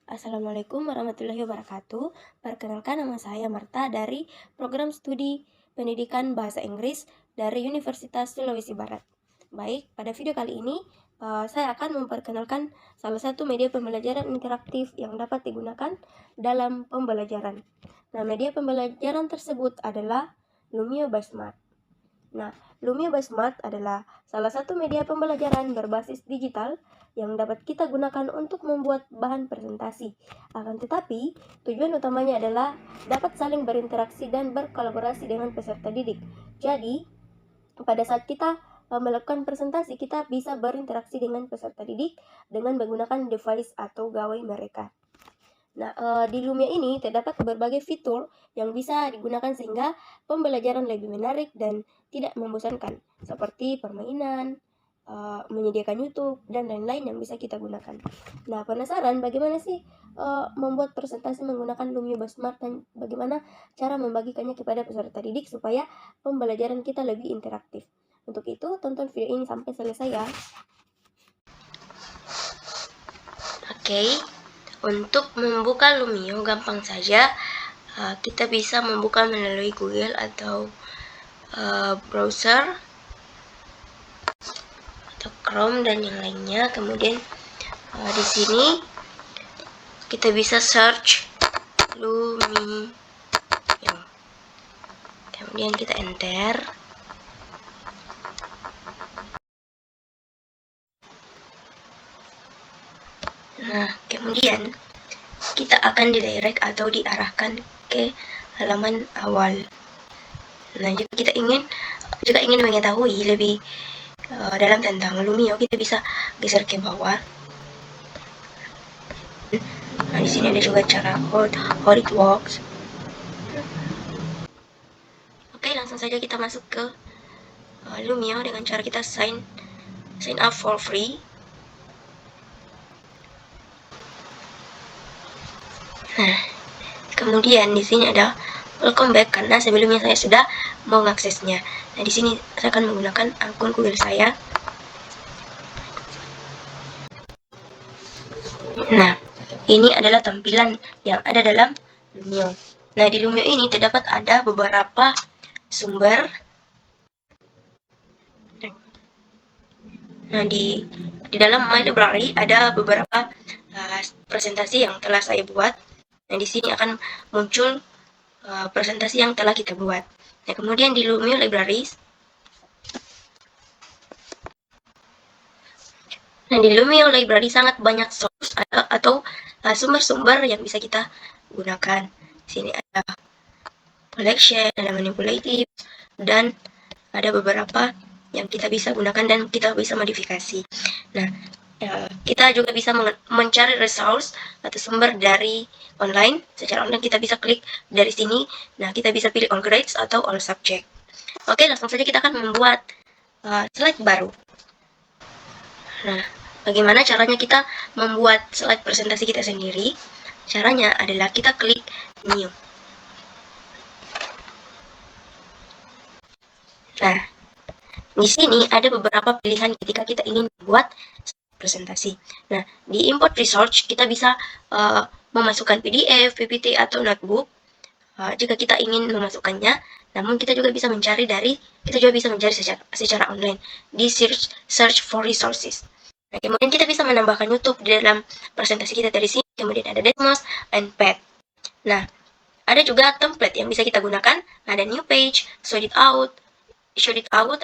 Assalamualaikum warahmatullahi wabarakatuh. Perkenalkan, nama saya Marta dari program studi pendidikan bahasa Inggris dari Universitas Sulawesi Barat. Baik, pada video kali ini saya akan memperkenalkan salah satu media pembelajaran interaktif yang dapat digunakan dalam pembelajaran. Nah, media pembelajaran tersebut adalah Lumio by Smart. Nah, Lumio by Smart adalah salah satu media pembelajaran berbasis digital yang dapat kita gunakan untuk membuat bahan presentasi. Akan tetapi, tujuan utamanya adalah dapat saling berinteraksi dan berkolaborasi dengan peserta didik. Jadi, pada saat kita melakukan presentasi, kita bisa berinteraksi dengan peserta didik dengan menggunakan device atau gawai mereka. Nah, di Lumia ini terdapat berbagai fitur yang bisa digunakan sehingga pembelajaran lebih menarik dan tidak membosankan, seperti permainan, menyediakan YouTube, dan lain-lain yang bisa kita gunakan. Nah, penasaran bagaimana sih membuat presentasi menggunakan Lumia by Smart dan bagaimana cara membagikannya kepada peserta didik supaya pembelajaran kita lebih interaktif? Untuk itu, tonton video ini sampai selesai ya. Oke. Untuk membuka Lumio gampang saja, kita bisa membuka melalui Google atau browser atau Chrome dan yang lainnya. Kemudian di sini kita bisa search Lumio. Kemudian kita enter. Nah, kemudian kita akan didirect atau diarahkan ke halaman awal. Nah, jika ingin mengetahui lebih dalam tentang Lumio, kita bisa geser ke bawah. Nah, di sini ada juga cara how it works. Oke, langsung saja kita masuk ke Lumio dengan cara kita sign up for free. Nah, kemudian di sini ada welcome back karena sebelumnya saya sudah mau mengaksesnya. Nah, di sini saya akan menggunakan akun Google saya. Nah, ini adalah tampilan yang ada dalam Lumio. Nah, di Lumio ini terdapat ada beberapa sumber. Nah, di dalam My Library ada beberapa presentasi yang telah saya buat. Nah, di sini akan muncul presentasi yang telah kita buat. Nah, kemudian di Lumio Libraries, nah di Lumio Library sangat banyak source atau sumber-sumber yang bisa kita gunakan. Di sini ada collection, ada manipulative, dan ada beberapa yang kita bisa gunakan dan kita bisa modifikasi. Nah, kita juga bisa mencari resource atau sumber dari online. Secara online kita bisa klik dari sini. Nah, kita bisa pilih all grades atau all subject. Oke, langsung saja kita akan membuat slide baru. Nah, bagaimana caranya kita membuat slide presentasi kita sendiri? Caranya adalah kita klik new. Nah, di sini ada beberapa pilihan ketika kita ingin membuat presentasi. Nah, di import resource kita bisa memasukkan PDF, PPT, atau notebook jika kita ingin memasukkannya. Namun kita juga bisa mencari secara online di search for resources. Nah, kemudian kita bisa menambahkan YouTube di dalam presentasi kita dari sini. Kemudian ada Desmos and Pad. Nah, ada juga template yang bisa kita gunakan. Ada new page, show it out,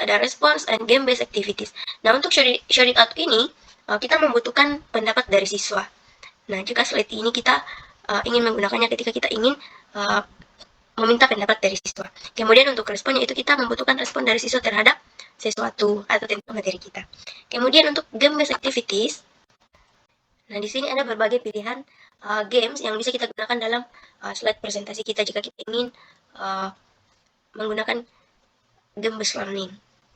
ada response, and game-based activities. Nah, untuk show it out ini, kita membutuhkan pendapat dari siswa. Nah, jika slide ini kita ingin menggunakannya ketika kita ingin meminta pendapat dari siswa. Kemudian untuk responnya itu kita membutuhkan respon dari siswa terhadap sesuatu atau tentang materi kita. Kemudian untuk game-based activities, nah di sini ada berbagai pilihan games yang bisa kita gunakan dalam slide presentasi kita jika kita ingin menggunakan game-based learning.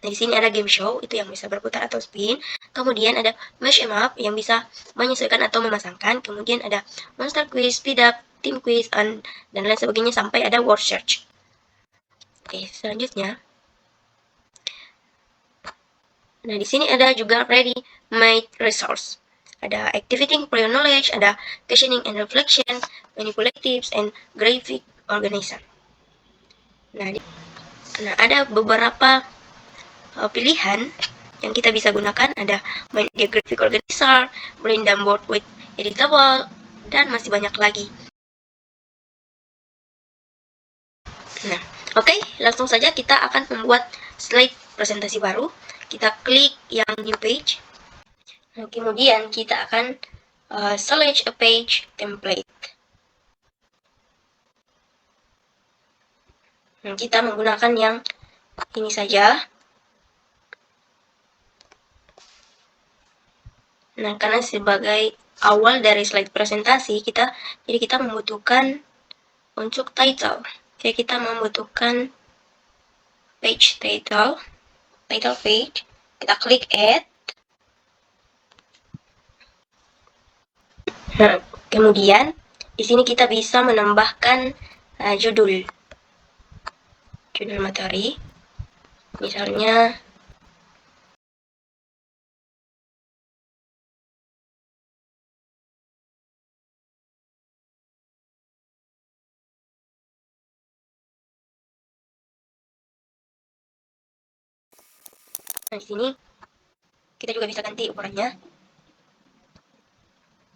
Nah, di sini ada game show, itu yang bisa berputar atau spin. Kemudian ada mash em up yang bisa menyesuaikan atau memasangkan. Kemudian ada monster quiz, speed up, team quiz, dan lain sebagainya sampai ada word search. Oke, selanjutnya. Nah, di sini ada juga ready made resource. ada activating prior knowledge, ada questioning and reflection, manipulatives, and graphic organizer. Nah, ada beberapa pilihan yang kita bisa gunakan, ada media graphic organizer, random board with editable, dan masih banyak lagi. Nah, oke, langsung saja kita akan membuat slide presentasi baru. Kita klik yang new page. Nah, kemudian kita akan select a page template. Nah, kita menggunakan yang ini saja. Nah, karena sebagai awal dari slide presentasi jadi kita membutuhkan untuk title. Jadi kita membutuhkan page title page. Kita klik add. Nah, kemudian di sini kita bisa menambahkan judul materi. Misalnya di sini kita juga bisa ganti ukurannya.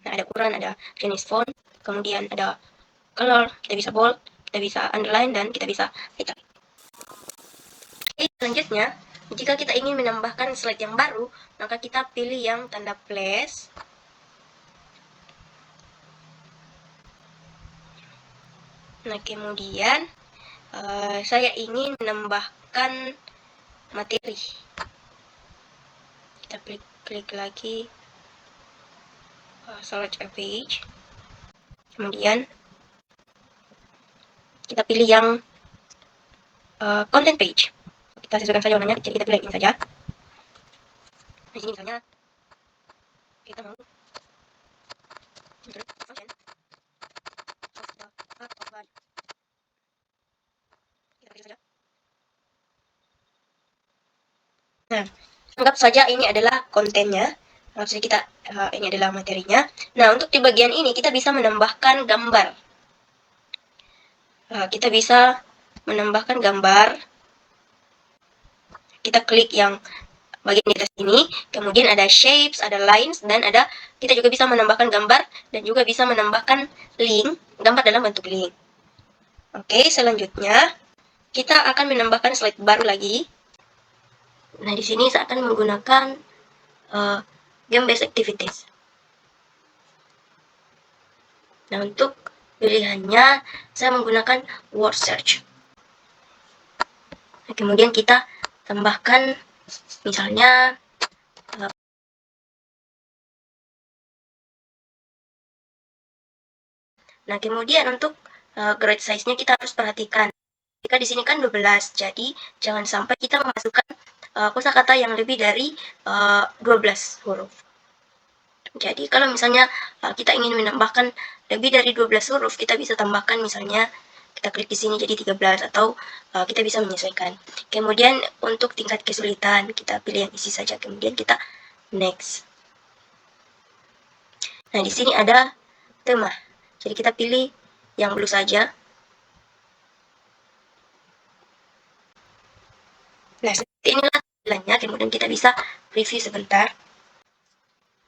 Nah, ada ukuran, ada jenis font, kemudian ada color, kita bisa bold, kita bisa underline, dan kita bisa italic. Oke, selanjutnya, jika kita ingin menambahkan slide yang baru, maka kita pilih yang tanda plus. Nah, kemudian saya ingin menambahkan materi. Kita klik lagi select a page. Kemudian kita pilih yang content page. Kita sesuaikan saja warnanya, jadi kita pilih ini saja. Di sini misalnya kita mau function. Nah, anggap saja ini adalah kontennya. Maksudnya kita ini adalah materinya. Nah, untuk di bagian ini kita bisa menambahkan gambar. Kita bisa menambahkan gambar. Kita klik yang bagian di atas ini, kemudian ada shapes, ada lines, dan kita juga bisa menambahkan gambar dan juga bisa menambahkan link, gambar dalam bentuk link. Oke, selanjutnya kita akan menambahkan slide baru lagi. Nah, di sini saya akan menggunakan game based activities. Nah, untuk pilihannya saya menggunakan word search. Nah, kemudian kita tambahkan misalnya nah, kemudian untuk grade size-nya kita harus perhatikan. Jika di sini kan 12, jadi jangan sampai kita memasukkan kosakata yang lebih dari 12 huruf. Jadi kalau misalnya kita ingin menambahkan lebih dari 12 huruf, kita bisa tambahkan misalnya kita klik di sini jadi 13 atau kita bisa menyesuaikan. Kemudian untuk tingkat kesulitan kita pilih yang isi saja, kemudian kita next. Nah, di sini ada tema. Jadi kita pilih yang blue saja. Nah, seperti inilah tampilannya, kemudian kita bisa review sebentar.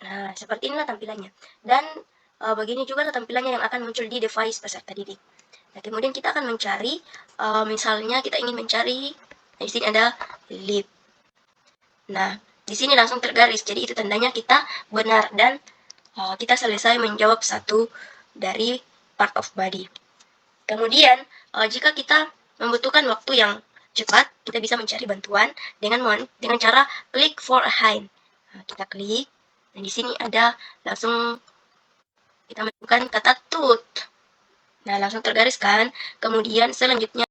Nah, seperti inilah tampilannya. Dan begini juga tampilannya yang akan muncul di device peserta didik. Nah, kemudian kita akan mencari, misalnya kita ingin mencari, nah, di sini ada lip. Nah, di sini langsung tergaris, jadi itu tandanya kita benar dan kita selesai menjawab satu dari part of body. Kemudian, jika kita membutuhkan waktu yang cepat, kita bisa mencari bantuan dengan cara klik for a hint. Nah, kita klik, dan di sini ada langsung kita menemukan kata tooth. Nah, langsung tergaris kan. Kemudian selanjutnya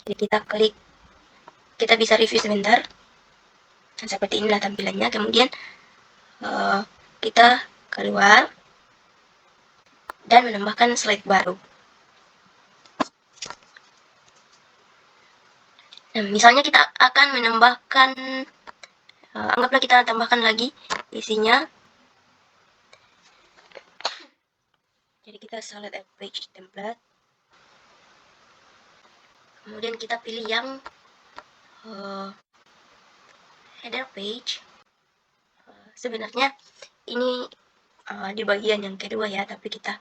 jadi kita klik, kita bisa review sebentar. Dan seperti inilah tampilannya. Kemudian kita keluar dan menambahkan slide baru. Nah, misalnya kita akan menambahkan Anggaplah kita tambahkan lagi isinya. Jadi kita select a page template. Kemudian kita pilih yang header page. Sebenarnya ini di bagian yang kedua ya, tapi kita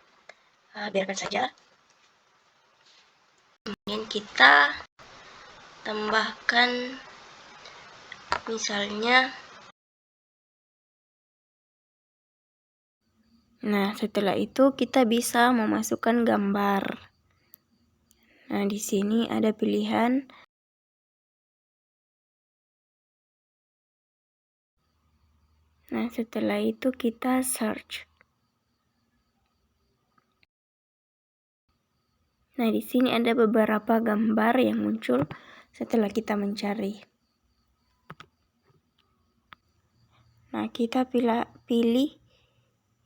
biarkan saja. Kemudian kita tambahkan misalnya. Nah, setelah itu kita bisa memasukkan gambar. Nah, di sini ada pilihan. Nah, setelah itu kita search. Nah, di sini ada beberapa gambar yang muncul setelah kita mencari. Nah, kita pilih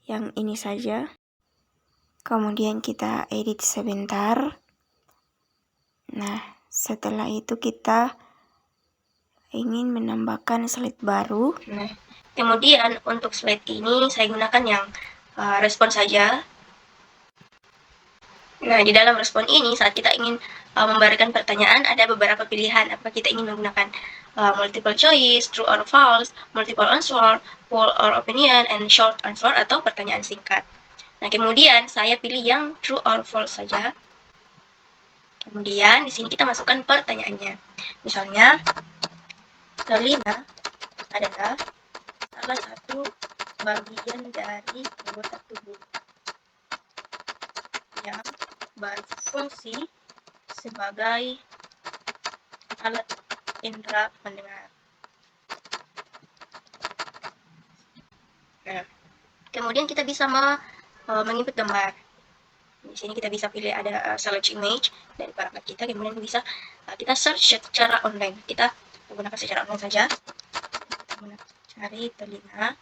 yang ini saja. Kemudian kita edit sebentar. Nah, setelah itu kita ingin menambahkan slide baru. Nah, kemudian untuk slide ini saya gunakan yang respon saja. Nah, di dalam respon ini saat kita ingin memberikan pertanyaan, ada beberapa pilihan. Apakah kita ingin menggunakan multiple choice, true or false, multiple answer, poll or opinion, and short answer, atau pertanyaan singkat. Nah, kemudian saya pilih yang true or false saja. Kemudian di sini kita masukkan pertanyaannya. Misalnya, telinga adalah salah satu bagian dari anggota tubuh yang berfungsi sebagai alat indera pendengar. Nah, kemudian kita bisa menginput gambar. Di sini kita bisa pilih ada select image dari perangkat kita, kemudian bisa kita search secara online. Kita menggunakan secara online saja. Kita cari telinga.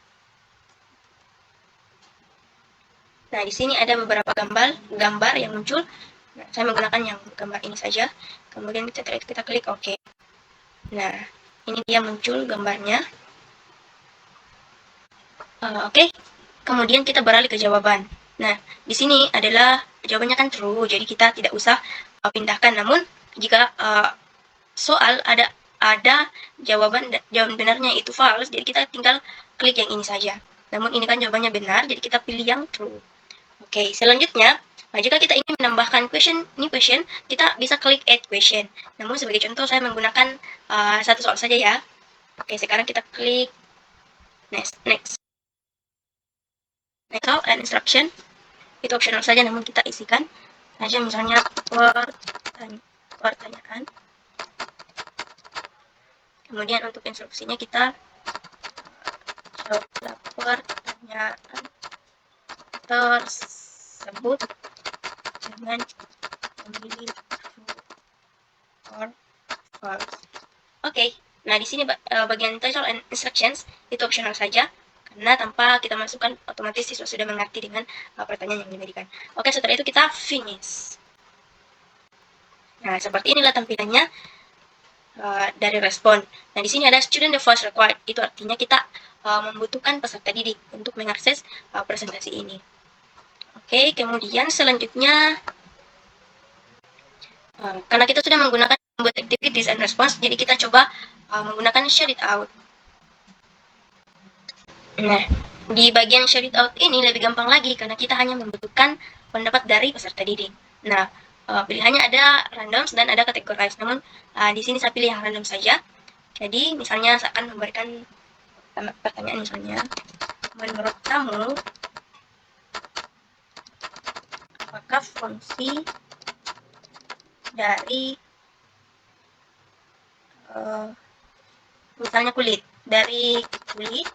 Nah, di sini ada beberapa gambar yang muncul. Nah, saya menggunakan yang gambar ini saja. Kemudian kita klik OK. Nah, ini dia muncul gambarnya. Oke. Kemudian kita beralih ke jawaban. Nah, di sini adalah jawabannya kan true, jadi kita tidak usah pindahkan. Namun, jika soal ada jawaban benarnya itu false, jadi kita tinggal klik yang ini saja. Namun ini kan jawabannya benar, jadi kita pilih yang true. Oke, selanjutnya, jika kita ingin menambahkan new question, kita bisa klik add question. Namun sebagai contoh saya menggunakan satu soal saja ya. Oke, sekarang kita klik next. Next and instruction itu optional saja, namun kita isikan saja misalnya pertanyaan. Kemudian untuk instruksinya kita jawablah pertanyaan tersebut dengan memilih true or false. Oke, nah di sini bagian title and instructions itu optional saja, karena tanpa kita masukkan otomatis siswa sudah mengerti dengan pertanyaan yang diberikan. Oke, setelah itu kita finish. Nah, seperti inilah tampilannya dari respon. Nah, di sini ada student device required. Itu artinya kita membutuhkan peserta didik untuk mengakses presentasi ini. Oke, kemudian selanjutnya karena kita sudah menggunakan membuat activities and response, jadi kita coba menggunakan share it out. Nah, di bagian share it out ini lebih gampang lagi karena kita hanya membutuhkan pendapat dari peserta didik. Nah, pilihannya ada random dan ada categorize. Namun di sini saya pilih yang random saja. Jadi misalnya saya akan memberikan pertanyaan misalnya, menurut kamu apakah fungsi dari misalnya kulit, dari kulit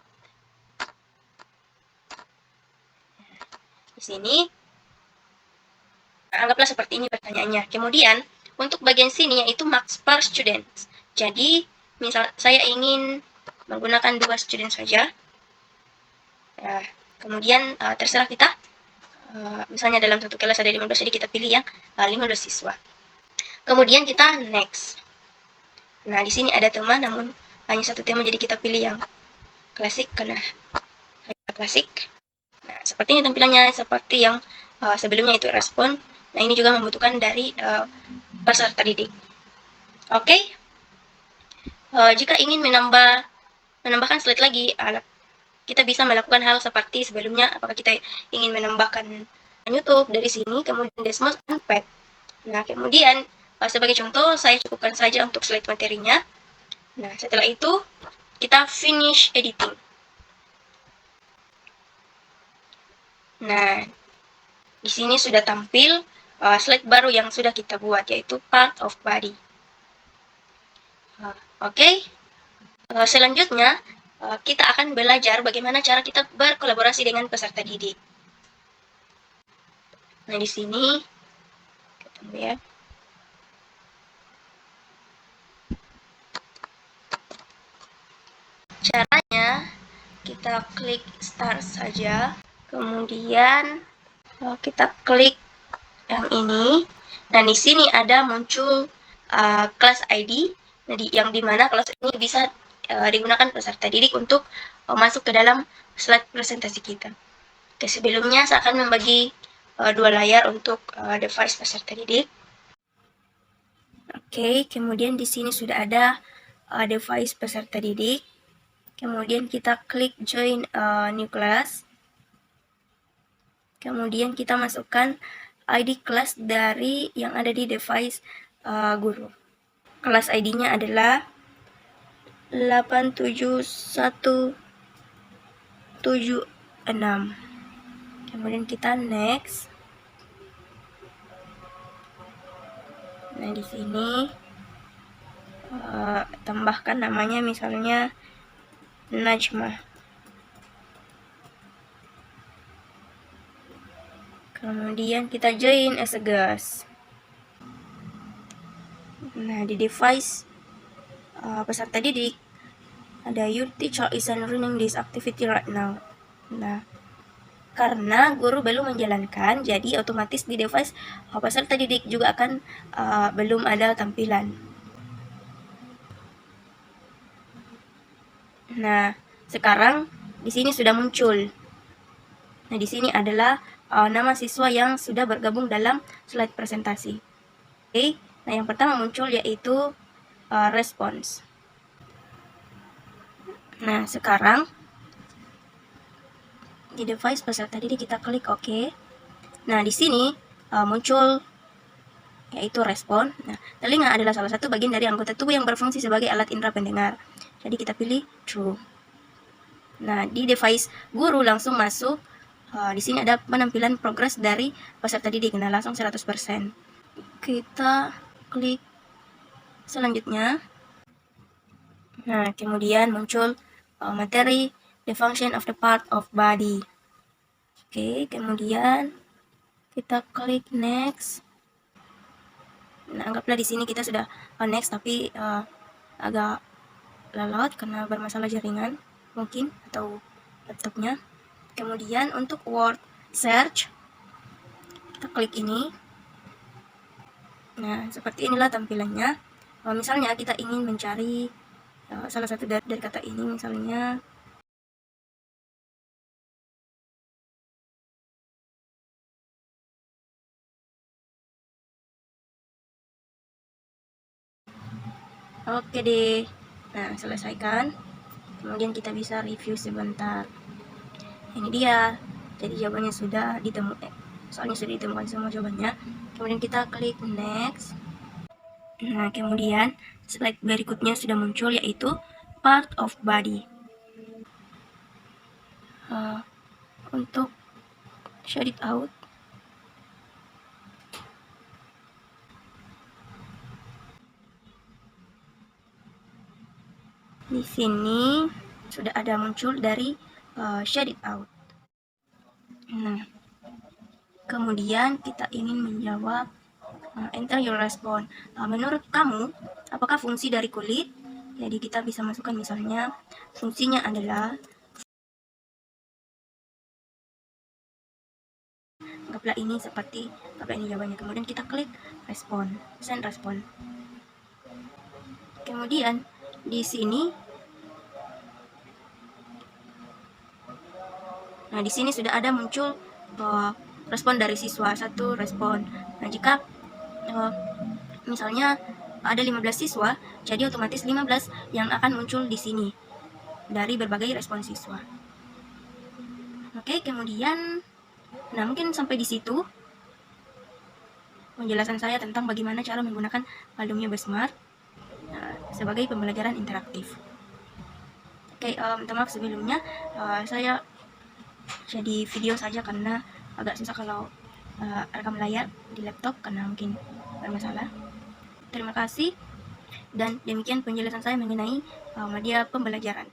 di sini anggaplah seperti ini pertanyaannya. Kemudian untuk bagian sini yaitu marks per student. Jadi misal saya ingin menggunakan 2 student saja. Kemudian terserah kita. Misalnya dalam satu kelas ada 15, jadi kita pilih yang 15 siswa. Kemudian kita next. Nah, di sini ada tema namun hanya satu tema, jadi kita pilih yang klasik karena klasik. Nah, seperti ini tampilannya, seperti yang sebelumnya itu respon. Nah, ini juga membutuhkan dari peserta didik. Oke, jika ingin menambahkan slide lagi, kita bisa melakukan hal seperti sebelumnya. Apakah kita ingin menambahkan YouTube dari sini, kemudian Desmos dan Pad. Nah, kemudian sebagai contoh, saya cukupkan saja untuk slide materinya. Nah, setelah itu kita finish editing. Nah, di sini sudah tampil slide baru yang sudah kita buat, yaitu part of body. Oke. Selanjutnya, kita akan belajar bagaimana cara kita berkolaborasi dengan peserta didik. Nah, di sini, ketemu ya. Caranya, kita klik start saja, kemudian kita klik yang ini. Nah, di sini ada muncul kelas ID, yang dimana kelas ini bisa digunakan peserta didik untuk masuk ke dalam slide presentasi kita. Oke, sebelumnya saya akan membagi dua layar untuk device peserta didik. Oke, kemudian di sini sudah ada device peserta didik. Kemudian kita klik join new class. Kemudian kita masukkan ID kelas dari yang ada di device guru. Kelas ID-nya adalah 87176. Kemudian kita next. Nah, di sini tambahkan namanya, misalnya Najma. Kemudian kita join as a guest. Nah, di device peserta didik ada your teacher is running this activity right now. Nah, karena guru belum menjalankan, jadi otomatis di device peserta didik juga akan belum ada tampilan. Nah, sekarang di sini sudah muncul. Nah, di sini adalah nama siswa yang sudah bergabung dalam slide presentasi. Oke, nah yang pertama muncul yaitu response. Nah, sekarang di device peserta didik kita klik OK. Nah, di sini muncul yaitu respon. Nah, telinga adalah salah satu bagian dari anggota tubuh yang berfungsi sebagai alat indera pendengar. Jadi kita pilih true. Nah, di device guru langsung masuk. Di sini ada penampilan progres dari peserta didik. Nah, langsung 100%. Kita klik selanjutnya. Nah, kemudian muncul materi the function of the part of body. Oke, kemudian kita klik next. Nah, anggaplah di sini kita sudah next, tapi agak lalot karena bermasalah jaringan mungkin atau laptopnya. Kemudian untuk word search kita klik ini. Nah, seperti inilah tampilannya. Misalnya kita ingin mencari salah satu dari kata ini, misalnya oke deh. Nah, selesaikan. Kemudian kita bisa review sebentar. Ini dia. Jadi jawabannya sudah ditemukan. Soalnya sudah ditemukan semua jawabannya. Kemudian kita klik next. Nah, kemudian slide berikutnya sudah muncul, yaitu part of body. Untuk show it out, di sini sudah ada muncul dari share it out. Nah, kemudian kita ingin menjawab enter your response. Menurut kamu, apakah fungsi dari kulit? Jadi kita bisa masukkan, misalnya fungsinya adalah, anggaplah ini seperti apa ini jawabannya. Kemudian kita klik respon, send respon. Kemudian di sini Nah, di sini sudah ada muncul respon dari siswa, satu respon. Nah, jika misalnya ada 15 siswa, jadi otomatis 15 yang akan muncul di sini dari berbagai respon siswa. Oke, kemudian nah mungkin sampai di situ penjelasan saya tentang bagaimana cara menggunakan Alumni Smart sebagai pembelajaran interaktif. Oke, minta maaf sebelumnya saya jadi video saja karena agak susah kalau rekam layar di laptop karena mungkin bermasalah. Terima kasih, dan demikian penjelasan saya mengenai media pembelajaran.